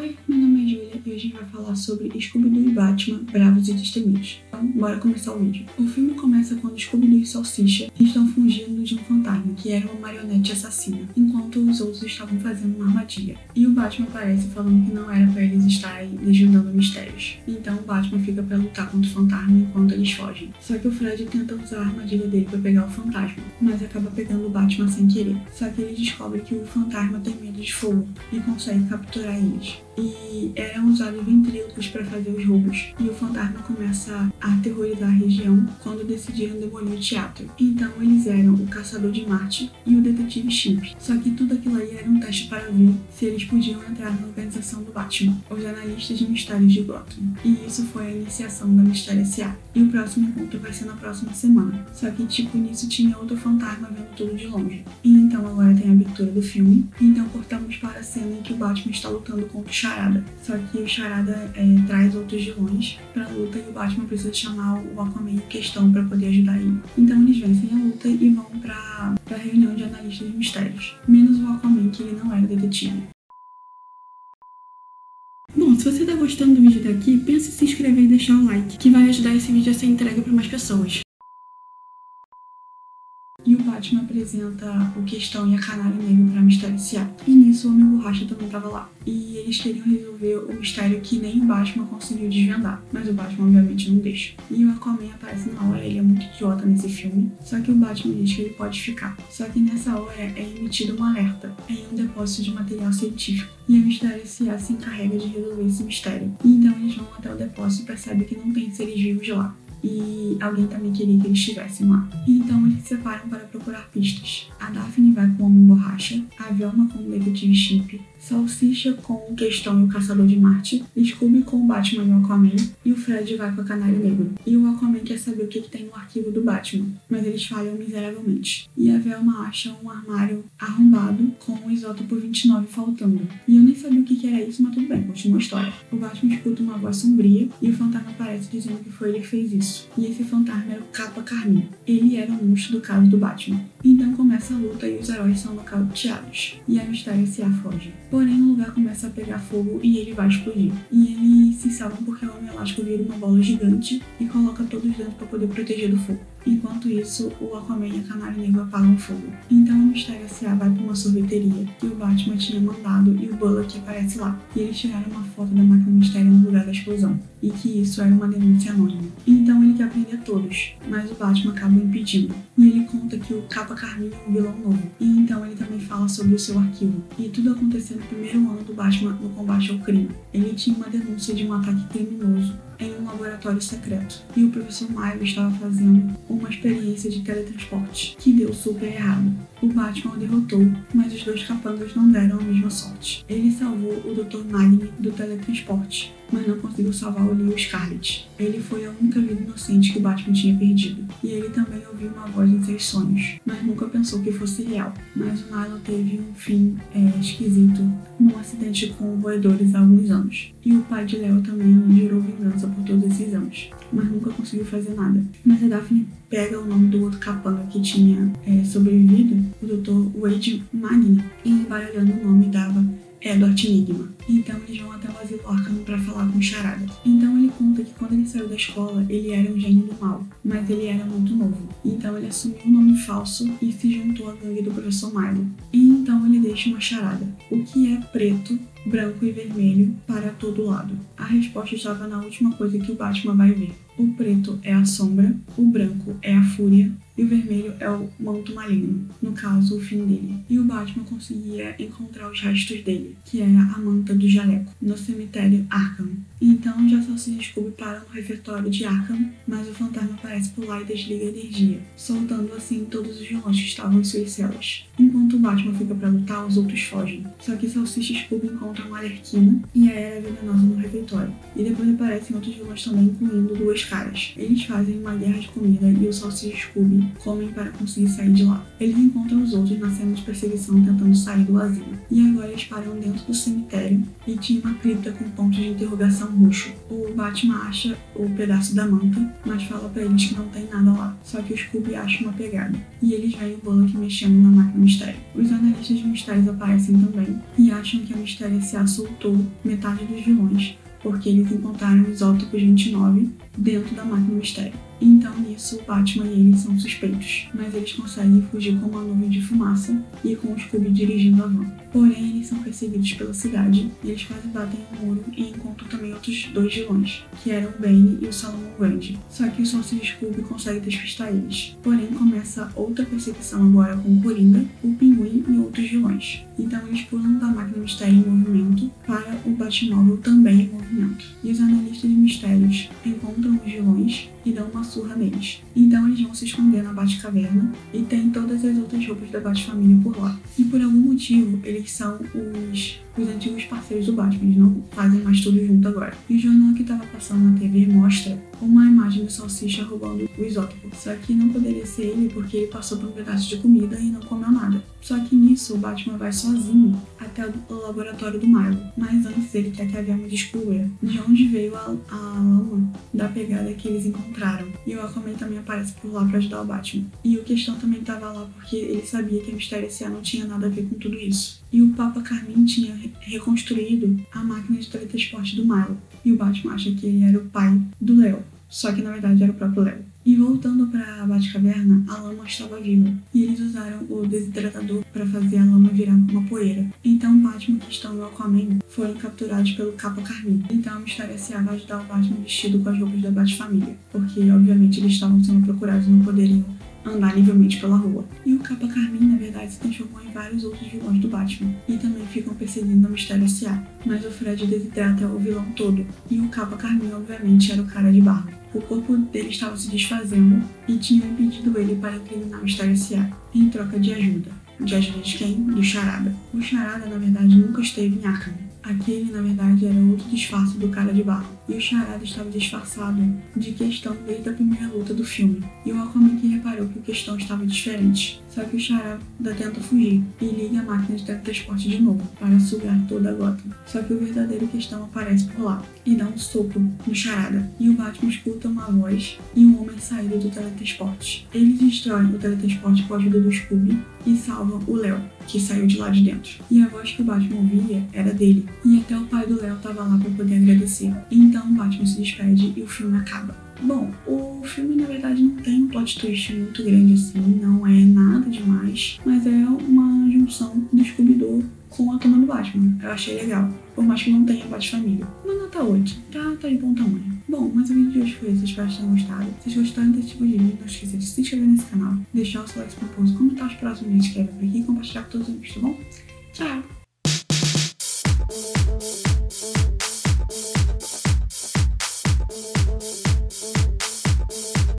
Oi, meu nome é Julia e hoje a gente vai falar sobre Scooby-Doo e Batman, Bravos e Destemidos. Então, bora começar o vídeo. O filme começa quando Scooby-Doo e Salsicha estão fugindo de um fantasma, que era uma marionete assassina, enquanto os outros estavam fazendo uma armadilha. E o Batman aparece falando que não era para eles estarem desvendando mistérios. Então o Batman fica para lutar contra o fantasma enquanto eles fogem. Só que o Fred tenta usar a armadilha dele para pegar o fantasma, mas acaba pegando o Batman sem querer. Só que ele descobre que o fantasma tem medo de fogo e consegue capturar eles. E eram usados ventrílocos para fazer os roubos. E o fantasma começa a aterrorizar a região quando decidiram demolir o teatro. Então eles eram o Caçador de Marte e o Detetive Chimp. Só que tudo aquilo aí era um teste para ver se eles podiam entrar na organização do Batman, os analistas de mistérios de Gotham. E isso foi a iniciação da Mistério S.A. E o próximo encontro vai ser na próxima semana. Só que nisso tinha outro fantasma vendo tudo de longe. E então agora tem a abertura do filme. Então cortamos para a cena em que o Batman está lutando contra o Charada. Só que o Charada traz outros vilões para a luta e o Batman precisa chamar o Aquaman em questão para poder ajudar ele. Então eles vencem a luta e vão para a reunião de analistas de mistérios. Menos o Aquaman, que ele não era detetive. Bom, se você está gostando do vídeo daqui, pense em se inscrever e deixar um like, que vai ajudar esse vídeo a ser entregue para mais pessoas. E o Batman apresenta o Questão e a Canário Negro para Mistério S.A. E nisso o Homem-Borracha também estava lá. E eles queriam resolver o mistério que nem o Batman conseguiu desvendar. Mas o Batman obviamente não deixa. E o Aquaman aparece na hora, ele é muito idiota nesse filme. Só que o Batman diz que ele pode ficar. Só que nessa hora é emitido um alerta em um depósito de material científico. E a Mistério S.A. se encarrega de resolver esse mistério. E então eles vão até o depósito e percebem que não tem seres vivos lá. E alguém também queria que eles estivessem lá. E então eles se separam para procurar pistas. A Daphne vai com o Homem-Borracha, a Velma com o Detetive Chimp, Salsicha com o Questão e o Caçador de Marte, Scooby com o Batman e o Aquaman, e o Fred vai com a Canário Negro. E o Aquaman quer saber o que tem no arquivo do Batman, mas eles falham miseravelmente. E a Velma acha um armário arrombado com o isótopo 29 faltando. E eu nem sabia o que era isso, mas tudo bem, continua a história. O Batman escuta uma voz sombria e o fantasma aparece dizendo que foi ele que fez isso. E esse fantasma era o Capa Carmim. Ele era o monstro do caso do Batman. Então começa a luta e os heróis são nocauteados. E a Mistério S.A. foge. Porém o lugar começa a pegar fogo e ele vai explodir. E eles se salvam porque o Homem Elástico vira uma bola gigante e coloca todos dentro para poder proteger do fogo. Enquanto isso, o Aquaman e a Canário Negro apagam o fogo. Então a Mistério S.A. vai para uma sorveteria que o Batman tinha mandado e o Bullock aparece lá. E eles tiraram uma foto da máquina Mistério no lugar da explosão. E que isso era uma denúncia anônima. Então ele quer prender todos, mas o Batman acaba impedindo. E ele conta que o Capa Carmim é um vilão novo. E então ele também fala sobre o seu arquivo. E tudo aconteceu no primeiro ano do Batman no combate ao crime. Ele tinha uma denúncia de um ataque criminoso em um laboratório secreto. E o professor Milo estava fazendo uma experiência de teletransporte, que deu super errado. O Batman o derrotou, mas os dois capangas não deram a mesma sorte. Ele salvou o Dr. Magni do teletransporte, mas não conseguiu salvar o Leo Scarlet. Ele foi a única vida inocente que o Batman tinha perdido. E ele também ouviu uma voz em seus sonhos, mas nunca pensou que fosse real. Mas o Milo teve um fim esquisito num acidente com roedores há alguns anos. E o pai de Leo também jurou vingança por todos esses anos, mas nunca conseguiu fazer nada. Mas a Daphne pega o nome do outro capanga que tinha sobrevivido, o Dr. Wade Magni, e embaralhando o nome dava Edward Enigma. Então eles vão até o Asilo Arkham para falar com o Charada. Então ele conta que quando ele saiu da escola, ele era um gênio do mal, mas ele era muito novo. Então ele assumiu um nome falso e se juntou à gangue do professor Milo. E então ele deixa uma charada. O que é preto, branco e vermelho para todo lado? A resposta estava na última coisa que o Batman vai ver. O preto é a sombra, o branco é a fúria e o vermelho é o manto maligno, no caso, o fim dele. E o Batman conseguia encontrar os restos dele, que era a manta do jaleco, no cemitério Arkham. Então já Salsicha e Scooby param no refeitório de Arkham, mas o fantasma aparece por lá e desliga a energia, soltando assim todos os vilões que estavam em suas celas. Enquanto o Batman fica para lutar, os outros fogem. Só que Salsicha e Scooby encontram a Arlequina e a Era Venenosa no refeitório. E depois aparecem outros vilões também, incluindo Duas Caras. Eles fazem uma guerra de comida e o Salsicha e Scooby comem para conseguir sair de lá. Eles encontram os outros na cena de perseguição tentando sair do asilo. E agora eles param dentro do cemitério e tinha uma cripta com pontos de interrogação roxo. O Batman acha o pedaço da manta, mas fala pra eles que não tem nada lá. Só que o Scooby acha uma pegada. E eles veem o Bullock mexendo na máquina Mistério. Os analistas de Mistérios aparecem também e acham que a Mistério S.A. soltou metade dos vilões, porque eles encontraram o isótopo 29 dentro da máquina Mistério. Então, nisso, o Batman e ele são suspeitos, mas eles conseguem fugir com uma nuvem de fumaça e com o Scooby dirigindo a van. Porém, eles são perseguidos pela cidade e eles quase batem no muro e encontram também outros dois vilões, que eram o Bane e o Solomon Grundy. Só que o sócio de Scooby consegue despistar eles. Porém, começa outra perseguição agora com o Coringa, o Pinguim e outros vilões. Então, eles pulam da máquina Mistério em movimento para o Batmóvel também em movimento. E os analistas de mistérios encontram os vilões e dão uma surra neles. Então eles vão se esconder na Batcaverna e tem todas as outras roupas da Batfamília por lá. E por algum motivo, eles são os antigos parceiros do Batman, eles não fazem mais tudo junto agora. E o jornal que estava passando na TV mostra uma imagem do Salsicha roubando o isótopo. Só que não poderia ser ele porque ele passou por um pedaço de comida e não comeu nada. Só que nisso, o Batman vai sozinho até o laboratório do Milo. Mas antes ele quer que a Velma descubra de onde veio a lama da pegada que eles encontraram. E o Aquaman também aparece por lá para ajudar o Batman. E o Questão também estava lá porque ele sabia que a Mistério S.A. não tinha nada a ver com tudo isso. E o Papa Carmine tinha reconstruído a máquina de teletransporte do Milo. E o Batman acha que ele era o pai do Léo. Só que na verdade era o próprio Léo. E voltando para a Batcaverna, a lama estava viva. E eles usaram o desidratador para fazer a lama virar uma poeira. Então o Batman, Questão e o Aquaman foram capturados pelo Capa Carmine. Então a Mistério S.A. vai ajudar o Batman vestido com as roupas da Batfamília. Porque obviamente eles estavam sendo procurados e não poderiam andar livremente pela rua. E o Capa Carmine, na verdade, se transformou em vários outros vilões do Batman. E também ficam perseguindo a Mistério S.A. Mas o Fred desidrata o vilão todo. E o Capa Carmine, obviamente, era o cara de barro. O corpo dele estava se desfazendo e tinham impedido ele para incriminar o Mistério S.A. em troca de ajuda. De ajuda de quem? Do Charada. O Charada, na verdade, nunca esteve em Arkham. Aquele, na verdade, era outro disfarce do cara de barro. E o Charada estava disfarçado de Questão desde a primeira luta do filme. E o Aquaman que reparou que o Questão estava diferente. Só que o Charada tenta fugir e liga a máquina de teletransporte de novo, para sugar toda a Gotham. Só que o verdadeiro Questão aparece por lá e dá um soco no Charada. E o Batman escuta uma voz e um homem saído do teletransporte. Eles destroem o teletransporte com a ajuda do Scooby e salvam o Léo, que saiu de lá de dentro. E a voz que o Batman ouvia era dele. E até o pai do Léo estava lá para poder agradecer. Então o Batman se despede e o filme acaba. Bom, o filme na verdade não tem um plot twist muito grande assim, não é nada demais, mas é uma junção do Scooby-Doo com a turma do Batman. Eu achei legal, por mais que não tenha Batfamília. Uma nota 8, tá de bom tamanho. Bom, mas o vídeo de hoje foi esse, espero que tenham gostado. Se vocês gostaram desse tipo de vídeo, não esqueça de se inscrever nesse canal, deixar o seu like, comentar os próximos vídeos que vai vir por aqui e compartilhar com todos os amigos, tá bom? Tchau!